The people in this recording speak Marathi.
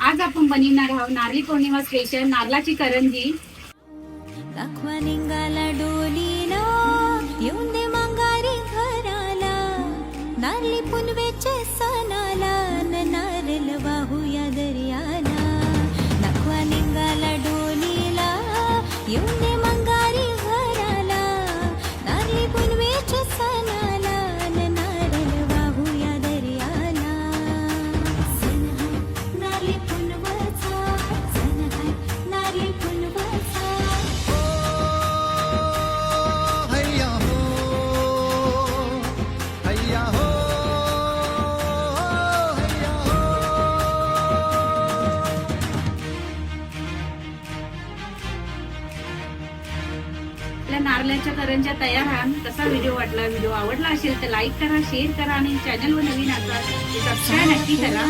आज आपण बनवणार आहोत नारळी पौर्णिमा स्पेशल नारळाची करंजी। दाखवा निघाला डोलीला येऊन दे मंगारी घराला नारळी पुनवेच्या सणाला नारळ वाहूया दर्याला दाखवा निघाला डोलीला येऊन दे मंगारी घराला नारळी पुनवेच्या सणाला नारळ वाहूया दर्याला सण हाय नारळी पुनवाचा सण हाय नारळी पुनवाचा हैया हो हैया हो हैया हो। आपल्या नारळाच्या करंज्या तयार आहेत। कसा व्हिडिओ वाटला? व्हिडिओ आवडला असेल तर लाईक करा, शेअर करा आणि चॅनलवर नवीन असाल तर सबस्क्राईब नक्की करा।